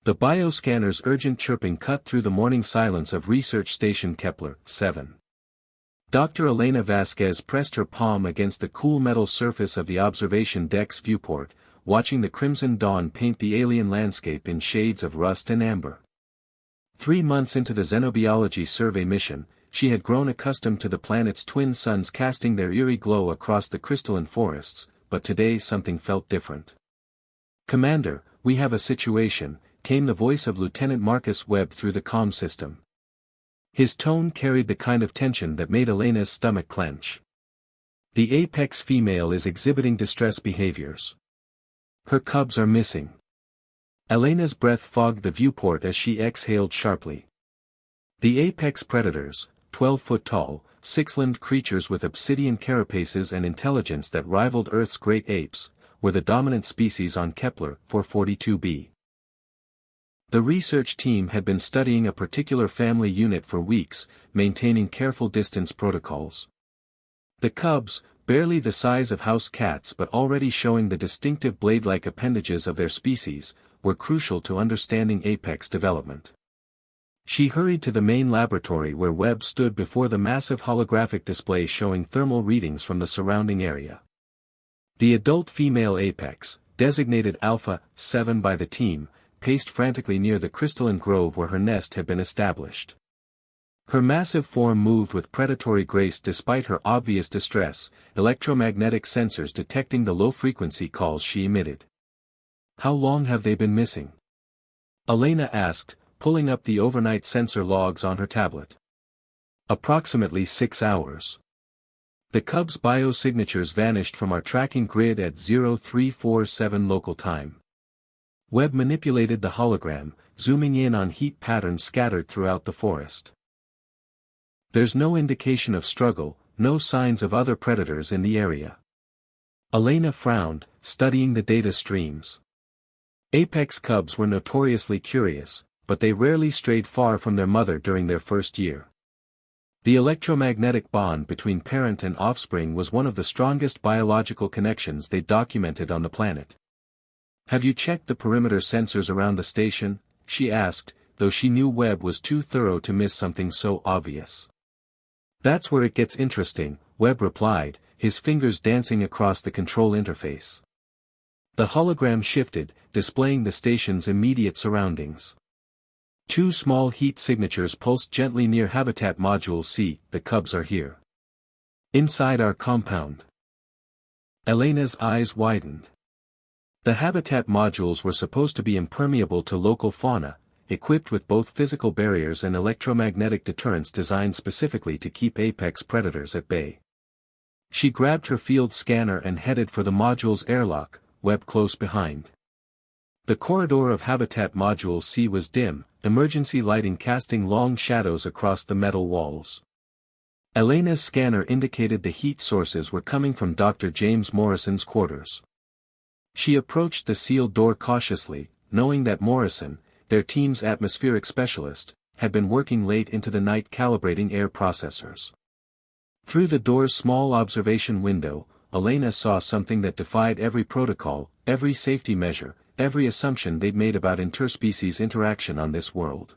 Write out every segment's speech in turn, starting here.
The bioscanner's urgent chirping cut through the morning silence of Research Station Kepler 7. Dr. Elena Vasquez pressed her palm against the cool metal surface of the observation deck's viewport, watching the crimson dawn paint the alien landscape in shades of rust and amber. 3 months into the Xenobiology survey mission, she had grown accustomed to the planet's twin suns casting their eerie glow across the crystalline forests, but today something felt different. "Commander, we have a situation," came the voice of Lieutenant Marcus Webb through the comm system. His tone carried the kind of tension that made Elena's stomach clench. "The apex female is exhibiting distress behaviors. Her cubs are missing." Elena's breath fogged the viewport as she exhaled sharply. The apex predators, 12 foot tall, six-limbed creatures with obsidian carapaces and intelligence that rivaled Earth's great apes, were the dominant species on Kepler 442b. The research team had been studying a particular family unit for weeks, maintaining careful distance protocols. The cubs, barely the size of house cats but already showing the distinctive blade-like appendages of their species, were crucial to understanding apex development. She hurried to the main laboratory where Webb stood before the massive holographic display showing thermal readings from the surrounding area. The adult female apex, designated Alpha 7 by the team, paced frantically near the crystalline grove where her nest had been established. Her massive form moved with predatory grace despite her obvious distress, electromagnetic sensors detecting the low-frequency calls she emitted. "How long have they been missing?" Elena asked, pulling up the overnight sensor logs on her tablet. "Approximately 6 hours. The cubs' biosignatures vanished from our tracking grid at 0347 local time." Webb manipulated the hologram, zooming in on heat patterns scattered throughout the forest. "There's no indication of struggle, no signs of other predators in the area." Elena frowned, studying the data streams. Apex cubs were notoriously curious, but they rarely strayed far from their mother during their first year. The electromagnetic bond between parent and offspring was one of the strongest biological connections they documented on the planet. "Have you checked the perimeter sensors around the station?" she asked, though she knew Webb was too thorough to miss something so obvious. "That's where it gets interesting," Webb replied, his fingers dancing across the control interface. The hologram shifted, displaying the station's immediate surroundings. 2 small heat signatures pulsed gently near Habitat Module C. "The cubs are here. Inside our compound." Elena's eyes widened. The habitat modules were supposed to be impermeable to local fauna, equipped with both physical barriers and electromagnetic deterrents designed specifically to keep apex predators at bay. She grabbed her field scanner and headed for the module's airlock, Webb close behind. The corridor of Habitat Module C was dim, emergency lighting casting long shadows across the metal walls. Elena's scanner indicated the heat sources were coming from Dr. James Morrison's quarters. She approached the sealed door cautiously, knowing that Morrison, their team's atmospheric specialist, had been working late into the night calibrating air processors. Through the door's small observation window, Elena saw something that defied every protocol, every safety measure, every assumption they'd made about interspecies interaction on this world.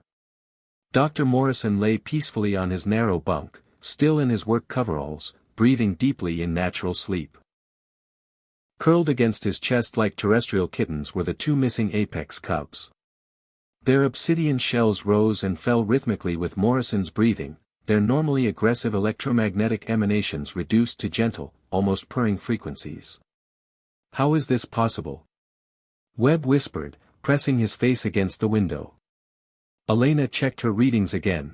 Dr. Morrison lay peacefully on his narrow bunk, still in his work coveralls, breathing deeply in natural sleep. Curled against his chest like terrestrial kittens were the 2 missing apex cubs. Their obsidian shells rose and fell rhythmically with Morrison's breathing, their normally aggressive electromagnetic emanations reduced to gentle, almost purring frequencies. "How is this possible?" Webb whispered, pressing his face against the window. Elena checked her readings again.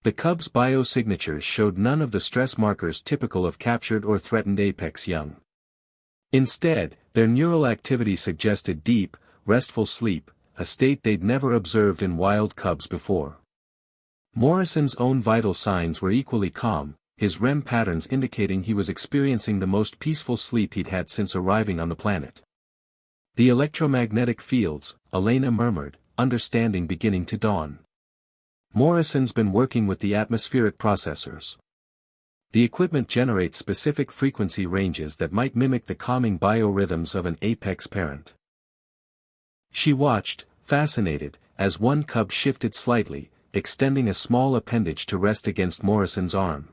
The cubs' biosignatures showed none of the stress markers typical of captured or threatened apex young. Instead, their neural activity suggested deep, restful sleep, a state they'd never observed in wild cubs before. Morrison's own vital signs were equally calm, his REM patterns indicating he was experiencing the most peaceful sleep he'd had since arriving on the planet. "The electromagnetic fields," Elena murmured, understanding beginning to dawn. "Morrison's been working with the atmospheric processors. The equipment generates specific frequency ranges that might mimic the calming biorhythms of an apex parent." She watched, fascinated, as one cub shifted slightly, extending a small appendage to rest against Morrison's arm.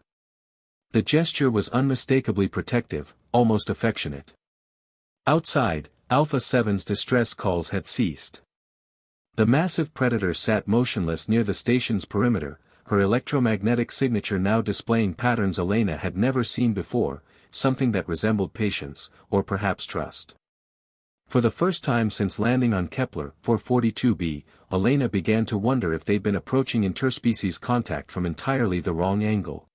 The gesture was unmistakably protective, almost affectionate. Outside, Alpha 7's distress calls had ceased. The massive predator sat motionless near the station's perimeter, her electromagnetic signature now displaying patterns Elena had never seen before, something that resembled patience, or perhaps trust. For the first time since landing on Kepler 442b, Elena began to wonder if they'd been approaching interspecies contact from entirely the wrong angle.